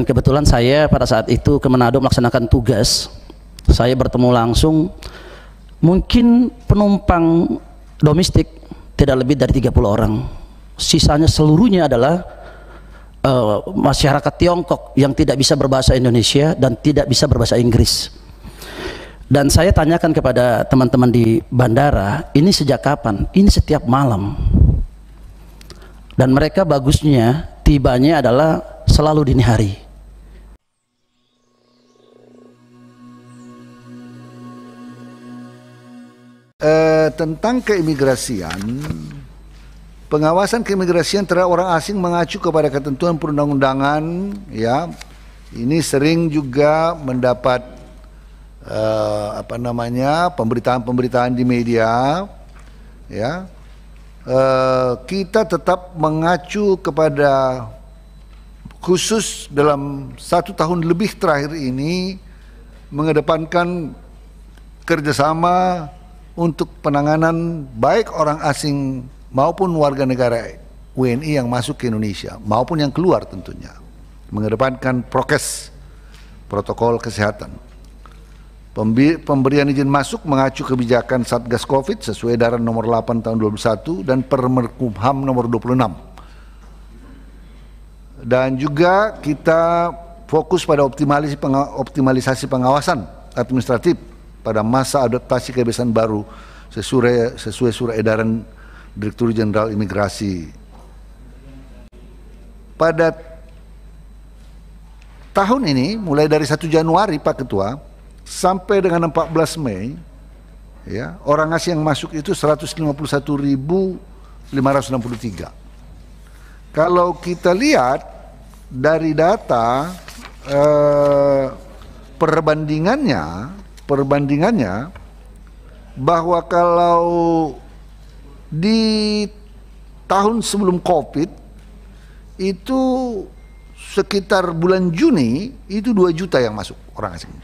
Dan kebetulan saya pada saat itu ke Manado melaksanakan tugas. Saya bertemu langsung, mungkin penumpang domestik tidak lebih dari 30 orang. Sisanya seluruhnya adalah masyarakat Tiongkok yang tidak bisa berbahasa Indonesia dan tidak bisa berbahasa Inggris. Dan saya tanyakan kepada teman-teman di bandara, ini sejak kapan? Ini setiap malam. Dan mereka bagusnya tibanya adalah selalu dini hari. Tentang keimigrasian, pengawasan keimigrasian terhadap orang asing mengacu kepada ketentuan perundang-undangan, ya. Ini sering juga mendapat pemberitaan-pemberitaan di media, ya. Kita tetap mengacu kepada, khusus dalam 1 tahun lebih terakhir ini, mengedepankan kerjasama untuk penanganan baik orang asing maupun warga negara WNI yang masuk ke Indonesia maupun yang keluar, tentunya mengedepankan prokes, protokol kesehatan. Pemberian izin masuk mengacu kebijakan Satgas Covid sesuai edaran nomor 8 tahun 2021 dan Permenkumham nomor 26. Dan juga kita fokus pada optimalisasi pengawasan administratif pada masa adaptasi kebiasaan baru sesuai surat edaran Direktur Jenderal Imigrasi. Pada tahun ini, mulai dari 1 Januari Pak Ketua, sampai dengan 14 Mei, ya, orang asing yang masuk itu 151.563. Kalau kita lihat dari data perbandingannya bahwa kalau di tahun sebelum Covid itu sekitar bulan Juni itu 2 juta yang masuk orang asing,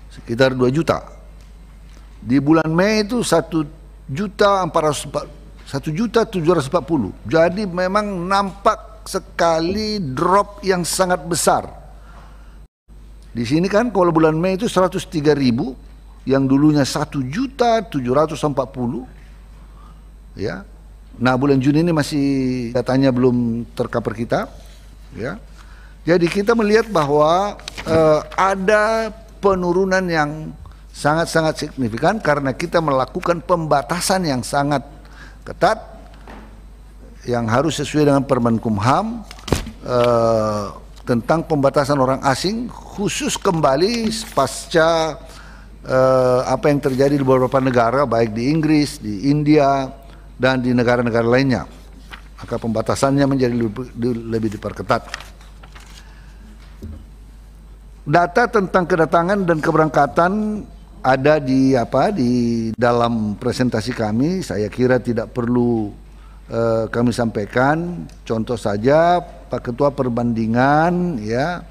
sekitar 2 juta. Di bulan Mei itu 1.740.000. Jadi memang nampak sekali drop yang sangat besar. Di sini kan kalau bulan Mei itu 103.000, yang dulunya 1.740.000, ya. Nah, bulan Juni ini masih datanya belum tercover kita, ya. Jadi kita melihat bahwa ada penurunan yang sangat-sangat signifikan karena kita melakukan pembatasan yang sangat ketat yang harus sesuai dengan Permenkumham tentang pembatasan orang asing, khusus kembali pasca apa yang terjadi di beberapa negara, baik di Inggris, di India, dan di negara-negara lainnya. Maka pembatasannya menjadi lebih diperketat. Data tentang kedatangan dan keberangkatan ada di dalam presentasi kami. Saya kira tidak perlu kami sampaikan. Contoh saja Pak Ketua, perbandingan, ya,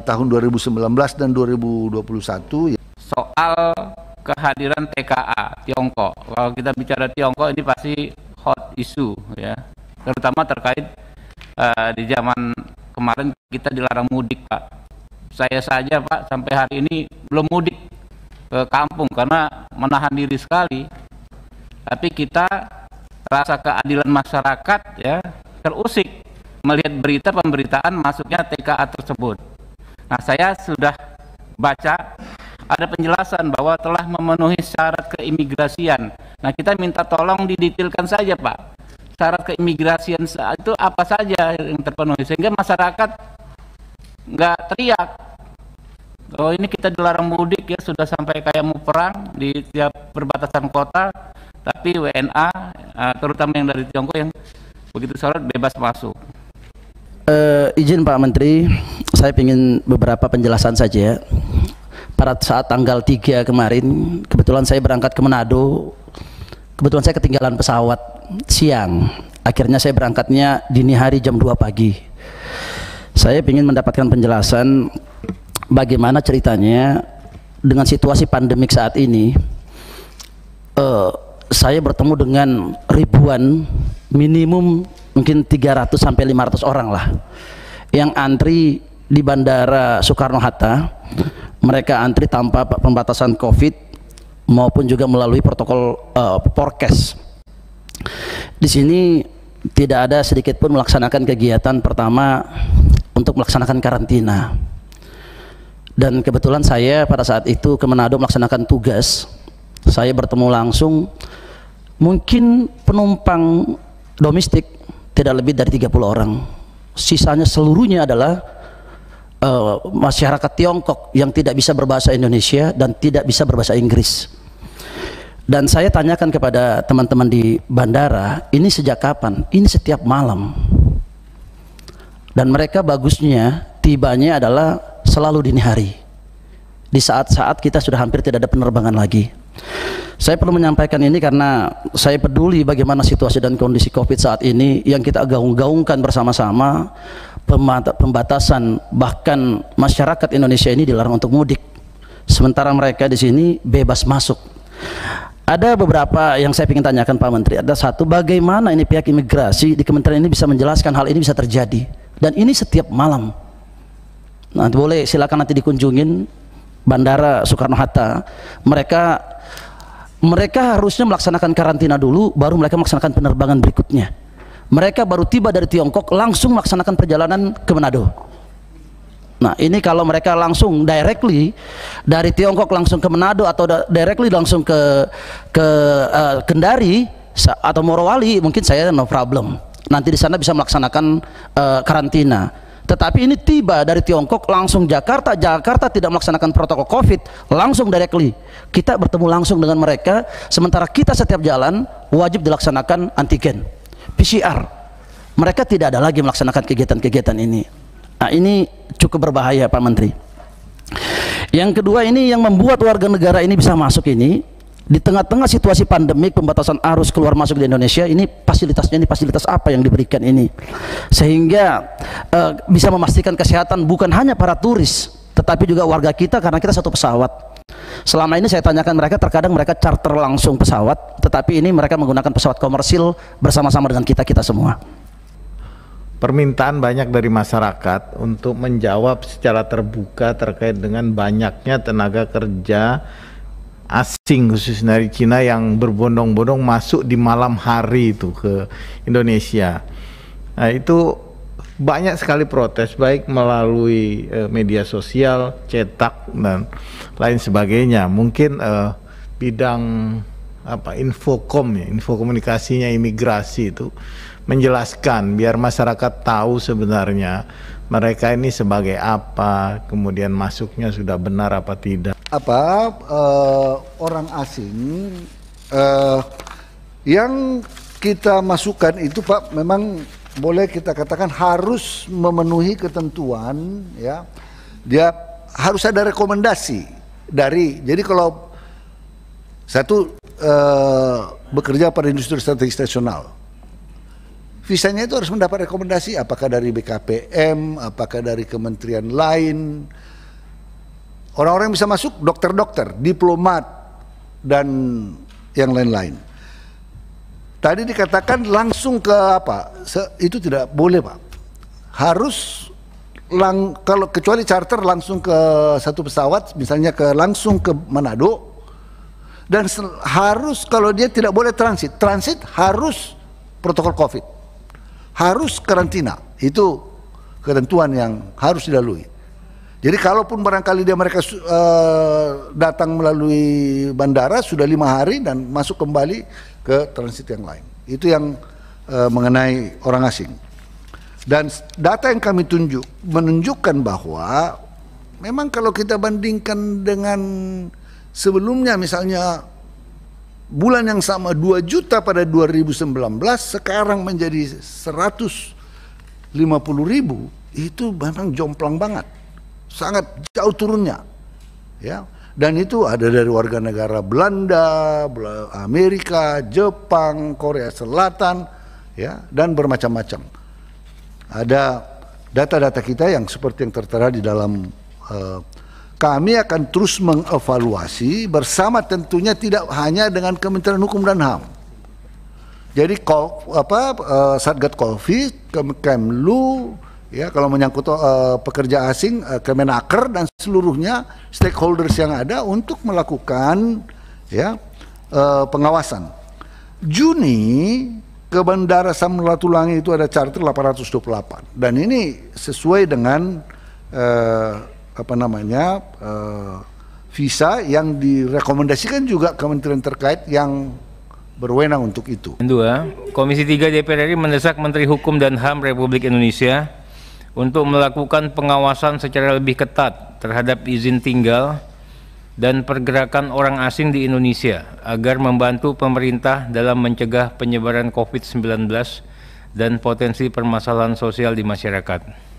tahun 2019 dan 2021. Soal kehadiran TKA Tiongkok. Kalau kita bicara Tiongkok ini pasti hot issue, ya. Terutama terkait di zaman kemarin kita dilarang mudik, Pak. Saya saja, Pak, sampai hari ini belum mudik ke kampung karena menahan diri sekali. Tapi kita rasa keadilan masyarakat, ya, terusik melihat berita pemberitaan masuknya TKA tersebut. Nah, saya sudah baca ada penjelasan bahwa telah memenuhi syarat keimigrasian. Nah, kita minta tolong didetailkan saja, Pak, syarat keimigrasian itu apa saja yang terpenuhi sehingga masyarakat nggak teriak. Oh, ini kita dilarang mudik, ya, sudah sampai kayak mau perang di tiap perbatasan kota, tapi WNA terutama yang dari Tiongkok yang begitu syarat bebas masuk. Izin Pak Menteri, saya ingin beberapa penjelasan saja. Pada saat tanggal 3 kemarin, kebetulan saya berangkat ke Manado. Kebetulan saya ketinggalan pesawat siang. Akhirnya saya berangkatnya dini hari jam 2 pagi. Saya ingin mendapatkan penjelasan bagaimana ceritanya dengan situasi pandemik saat ini. Saya bertemu dengan ribuan, minimum mungkin 300 sampai 500 orang lah. yang antri di Bandara Soekarno-Hatta, mereka antri tanpa pembatasan COVID maupun juga melalui protokol Prokes. Di sini tidak ada sedikit pun melaksanakan kegiatan pertama untuk melaksanakan karantina. Dan kebetulan saya pada saat itu ke Manado melaksanakan tugas. Saya bertemu langsung, mungkin penumpang domestik tidak lebih dari 30 orang. Sisanya seluruhnya adalah masyarakat Tiongkok yang tidak bisa berbahasa Indonesia dan tidak bisa berbahasa Inggris. Dan saya tanyakan kepada teman-teman di bandara, ini sejak kapan? Ini setiap malam. Dan mereka bagusnya tibanya adalah selalu dini hari, di saat-saat kita sudah hampir tidak ada penerbangan lagi. Saya perlu menyampaikan ini karena saya peduli bagaimana situasi dan kondisi COVID saat ini yang kita gaung-gaungkan bersama-sama, pembatasan, bahkan masyarakat Indonesia ini dilarang untuk mudik, sementara mereka di sini bebas masuk. Ada beberapa yang saya ingin tanyakan Pak Menteri. Ada satu, bagaimana ini pihak imigrasi di kementerian ini bisa menjelaskan hal ini bisa terjadi, dan ini setiap malam. Nah, boleh silakan nanti dikunjungin Bandara Soekarno-Hatta. Mereka harusnya melaksanakan karantina dulu, baru mereka melaksanakan penerbangan berikutnya. Mereka baru tiba dari Tiongkok langsung melaksanakan perjalanan ke Manado. Nah, ini kalau mereka langsung directly dari Tiongkok langsung ke Manado atau directly langsung ke Kendari atau Morowali, mungkin saya no problem. Nanti di sana bisa melaksanakan karantina. Tetapi ini tiba dari Tiongkok langsung Jakarta tidak melaksanakan protokol COVID, langsung directly. Kita bertemu langsung dengan mereka, sementara kita setiap jalan wajib dilaksanakan antigen, PCR. Mereka tidak ada lagi melaksanakan kegiatan-kegiatan ini. Nah, ini cukup berbahaya Pak Menteri. Yang kedua, ini yang membuat warga negara ini bisa masuk ini di tengah-tengah situasi pandemik, pembatasan arus keluar masuk di Indonesia, ini fasilitasnya, ini fasilitas apa yang diberikan ini sehingga bisa memastikan kesehatan bukan hanya para turis tetapi juga warga kita, karena kita satu pesawat. Selama ini saya tanyakan mereka, terkadang mereka charter langsung pesawat, tetapi ini mereka menggunakan pesawat komersil bersama-sama dengan kita semua. Permintaan banyak dari masyarakat untuk menjawab secara terbuka terkait dengan banyaknya tenaga kerja asing khususnya dari Cina yang berbondong-bondong masuk di malam hari itu ke Indonesia. Nah, itu banyak sekali protes baik melalui media sosial, cetak dan lain sebagainya. Mungkin bidang infokom ya, infokomunikasinya imigrasi itu menjelaskan biar masyarakat tahu sebenarnya mereka ini sebagai apa, kemudian masuknya sudah benar apa tidak. Orang asing yang kita masukkan itu Pak, memang boleh kita katakan harus memenuhi ketentuan ya. Dia harus ada rekomendasi dari, jadi kalau satu bekerja pada industri strategis nasional, visanya itu harus mendapat rekomendasi apakah dari BKPM, apakah dari kementerian lain. Orang-orang yang bisa masuk dokter-dokter, diplomat dan yang lain-lain. Tadi dikatakan langsung ke itu tidak boleh Pak. Harus kalau kecuali charter langsung ke satu pesawat, misalnya langsung ke Manado, dan harus kalau dia tidak boleh transit harus protokol COVID. Harus karantina, itu ketentuan yang harus dilalui. Jadi kalaupun barangkali mereka datang melalui bandara sudah 5 hari dan masuk kembali ke transit yang lain. Itu yang mengenai orang asing. Dan data yang kami menunjukkan bahwa memang kalau kita bandingkan dengan sebelumnya, misalnya bulan yang sama 2 juta pada 2019, sekarang menjadi 150.000, itu memang jomplang banget, sangat jauh turunnya ya. Dan itu ada dari warga negara Belanda, Amerika, Jepang, Korea Selatan ya, dan bermacam-macam. Ada data-data kita yang seperti yang tertera di dalam kami akan terus mengevaluasi bersama, tentunya tidak hanya dengan Kementerian Hukum dan HAM. Jadi Satgas Covid, Kemlu, ya kalau menyangkut pekerja asing, Kemenaker dan seluruhnya stakeholders yang ada untuk melakukan ya pengawasan. Juni ke Bandara Samratulangi itu ada charter 828 dan ini sesuai dengan visa yang direkomendasikan juga kementerian terkait yang berwenang untuk itu. Kedua, Komisi 3 DPR RI mendesak Menteri Hukum dan HAM Republik Indonesia untuk melakukan pengawasan secara lebih ketat terhadap izin tinggal dan pergerakan orang asing di Indonesia agar membantu pemerintah dalam mencegah penyebaran COVID-19 dan potensi permasalahan sosial di masyarakat.